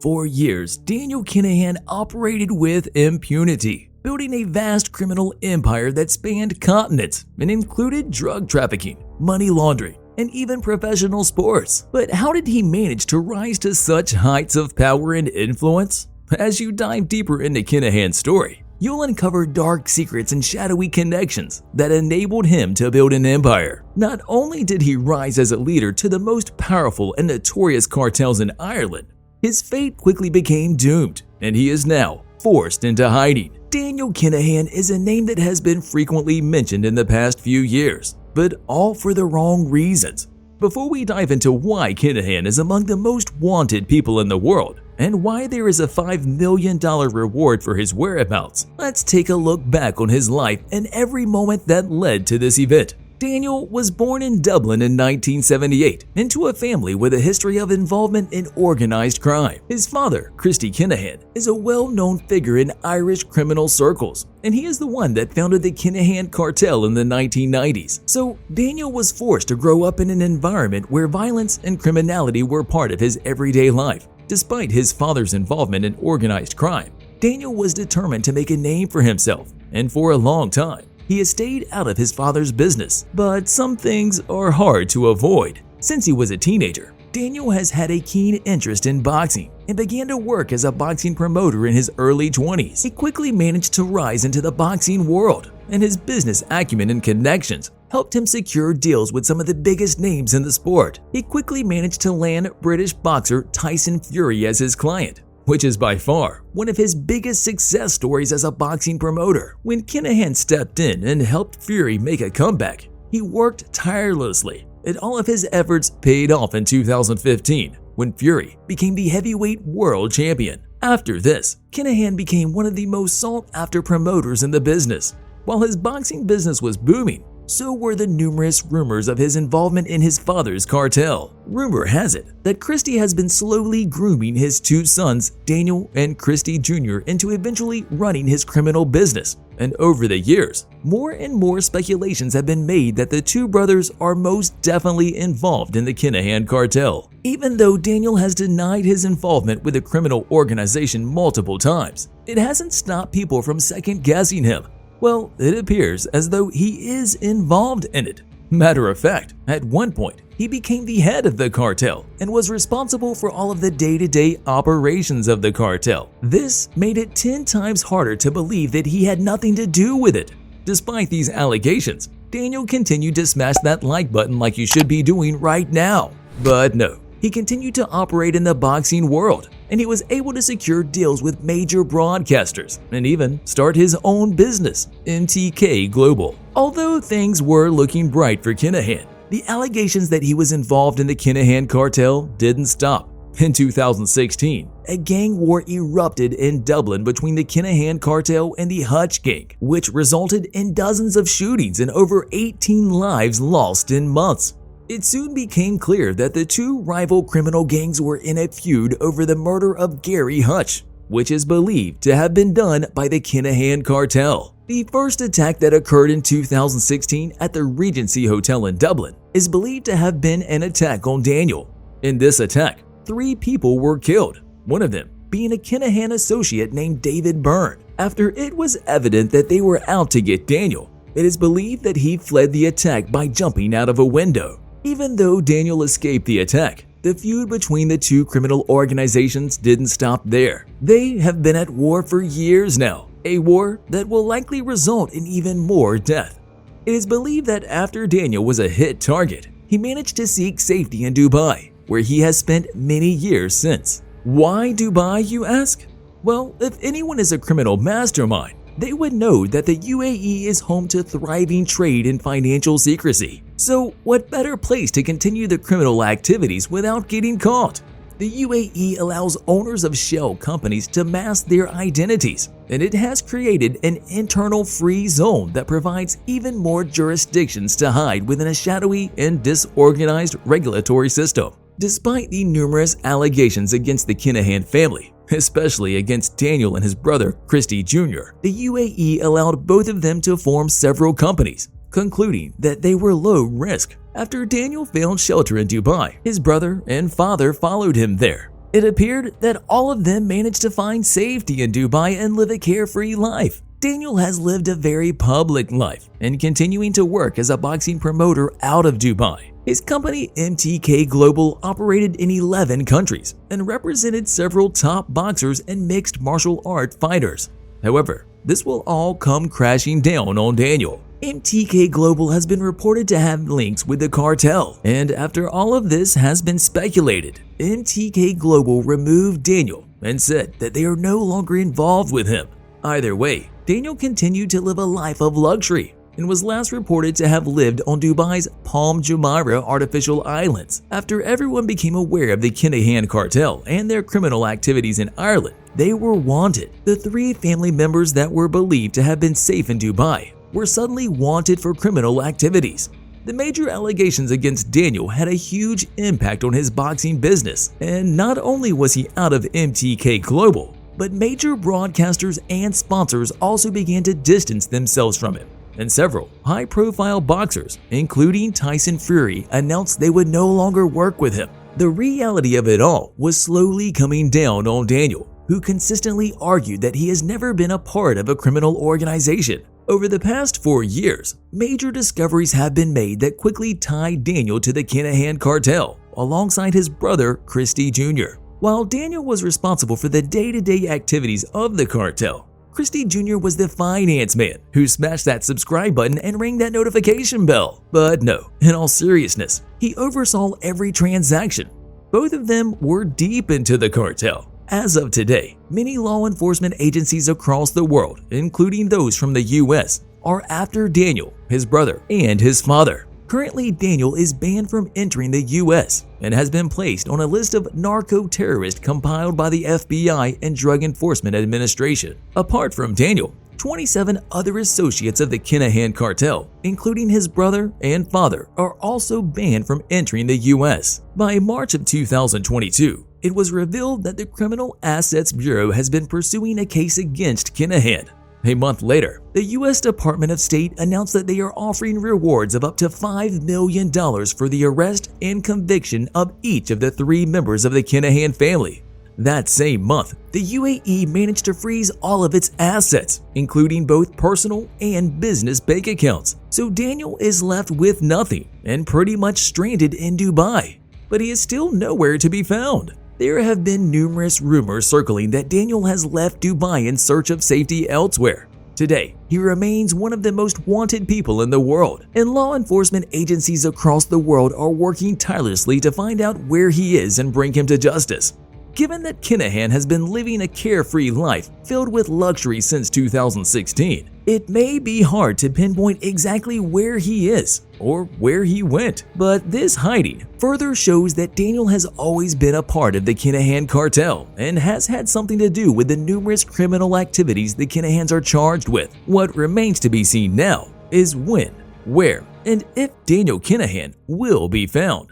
For years, Daniel Kinahan operated with impunity, building a vast criminal empire that spanned continents and included drug trafficking, money laundering, and even professional sports. But how did he manage to rise to such heights of power and influence? As you dive deeper into Kinahan's story, you'll uncover dark secrets and shadowy connections that enabled him to build an empire. Not only did he rise as a leader to the most powerful and notorious cartels in Ireland, his fate quickly became doomed, and he is now forced into hiding. Daniel Kinahan is a name that has been frequently mentioned in the past few years, but all for the wrong reasons. Before we dive into why Kinahan is among the most wanted people in the world and why there is a $5 million reward for his whereabouts, let's take a look back on his life and every moment that led to this event. Daniel was born in Dublin in 1978 into a family with a history of involvement in organized crime. His father, Christy Kinahan, is a well-known figure in Irish criminal circles, and he is the one that founded the Kinahan Cartel in the 1990s. So Daniel was forced to grow up in an environment where violence and criminality were part of his everyday life. Despite his father's involvement in organized crime, Daniel was determined to make a name for himself, and for a long time, he has stayed out of his father's business, but some things are hard to avoid. Since he was a teenager, Daniel has had a keen interest in boxing and began to work as a boxing promoter in his early 20s. He quickly managed to rise into the boxing world, and his business acumen and connections helped him secure deals with some of the biggest names in the sport. He quickly managed to land British boxer Tyson Fury as his client, which is by far one of his biggest success stories as a boxing promoter. When Kinahan stepped in and helped Fury make a comeback, he worked tirelessly, and all of his efforts paid off in 2015 when Fury became the heavyweight world champion. After this, Kinahan became one of the most sought-after promoters in the business. While his boxing business was booming, so were the numerous rumors of his involvement in his father's cartel. Rumor has it that Christy has been slowly grooming his two sons, Daniel and Christy Jr., into eventually running his criminal business. And over the years, more and more speculations have been made that the two brothers are most definitely involved in the Kinahan cartel. Even though Daniel has denied his involvement with the criminal organization multiple times, it hasn't stopped people from second-guessing him. Well, it appears as though he is involved in it. Matter of fact, at one point, he became the head of the cartel and was responsible for all of the day-to-day operations of the cartel. This made it 10 times harder to believe that he had nothing to do with it. Despite these allegations, Daniel continued to smash that like button like you should be doing right now. But no, he continued to operate in the boxing world, and he was able to secure deals with major broadcasters and even start his own business, MTK Global. Although things were looking bright for Kinahan, the allegations that he was involved in the Kinahan cartel didn't stop. In 2016, a gang war erupted in Dublin between the Kinahan cartel and the HUTCH gang, which resulted in dozens of shootings and over 18 lives lost in months. It soon became clear that the two rival criminal gangs were in a feud over the murder of Gary Hutch, which is believed to have been done by the Kinahan cartel. The first attack that occurred in 2016 at the Regency Hotel in Dublin is believed to have been an attack on Daniel. In this attack, 3 people were killed, one of them being a Kinahan associate named David Byrne. After it was evident that they were out to get Daniel, it is believed that he fled the attack by jumping out of a window. Even though Daniel escaped the attack, the feud between the two criminal organizations didn't stop there. They have been at war for years now, a war that will likely result in even more death. It is believed that after Daniel was a hit target, he managed to seek safety in Dubai, where he has spent many years since. Why Dubai, you ask? Well, if anyone is a criminal mastermind, they would know that the UAE is home to thriving trade and financial secrecy. So what better place to continue the criminal activities without getting caught? The UAE allows owners of shell companies to mask their identities, and it has created an internal free zone that provides even more jurisdictions to hide within a shadowy and disorganized regulatory system. Despite the numerous allegations against the Kinahan family, especially against Daniel and his brother Christy Jr., the UAE allowed both of them to form several companies, concluding that they were low risk. After Daniel found shelter in Dubai, his brother and father followed him there. It appeared that all of them managed to find safety in Dubai and live a carefree life. Daniel has lived a very public life and continuing to work as a boxing promoter out of Dubai. His company MTK Global operated in 11 countries and represented several top boxers and mixed martial art fighters. However, this will all come crashing down on Daniel. MTK Global has been reported to have links with the cartel, and after all of this has been speculated, MTK Global removed Daniel and said that they are no longer involved with him. Either way, Daniel continued to live a life of luxury and was last reported to have lived on Dubai's Palm Jumeirah artificial islands. After everyone became aware of the Kinahan cartel and their criminal activities in Ireland, they were wanted. The 3 family members that were believed to have been safe in Dubai were suddenly wanted for criminal activities. The major allegations against Daniel had a huge impact on his boxing business, and not only was he out of MTK Global, but major broadcasters and sponsors also began to distance themselves from him, and several high-profile boxers, including Tyson Fury, announced they would no longer work with him. The reality of it all was slowly coming down on Daniel, who consistently argued that he has never been a part of a criminal organization. Over the past 4 years, major discoveries have been made that quickly tied Daniel to the Kinahan cartel, alongside his brother Christy Jr. While Daniel was responsible for the day-to-day activities of the cartel, Christy Jr. was the finance man who smashed that subscribe button and rang that notification bell. But no, in all seriousness, he oversaw every transaction. Both of them were deep into the cartel. As of today, many law enforcement agencies across the world, including those from the US, are after Daniel, his brother, and his father. Currently, Daniel is banned from entering the US and has been placed on a list of narco-terrorists compiled by the FBI and Drug Enforcement Administration. Apart from Daniel, 27 other associates of the Kinahan cartel, including his brother and father, are also banned from entering the US. By March of 2022, it was revealed that the Criminal Assets Bureau has been pursuing a case against Kinahan. A month later, the U.S. Department of State announced that they are offering rewards of up to $5 million for the arrest and conviction of each of the 3 members of the Kinahan family. That same month, the UAE managed to freeze all of its assets, including both personal and business bank accounts. So Daniel is left with nothing and pretty much stranded in Dubai. But he is still nowhere to be found. There have been numerous rumors circling that Daniel has left Dubai in search of safety elsewhere. Today, he remains one of the most wanted people in the world, and law enforcement agencies across the world are working tirelessly to find out where he is and bring him to justice. Given that Kinahan has been living a carefree life filled with luxury since 2016, it may be hard to pinpoint exactly where he is or where he went. But this hiding further shows that Daniel has always been a part of the Kinahan cartel and has had something to do with the numerous criminal activities the Kinahans are charged with. What remains to be seen now is when, where, and if Daniel Kinahan will be found.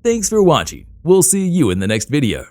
Thanks for watching. We'll see you in the next video.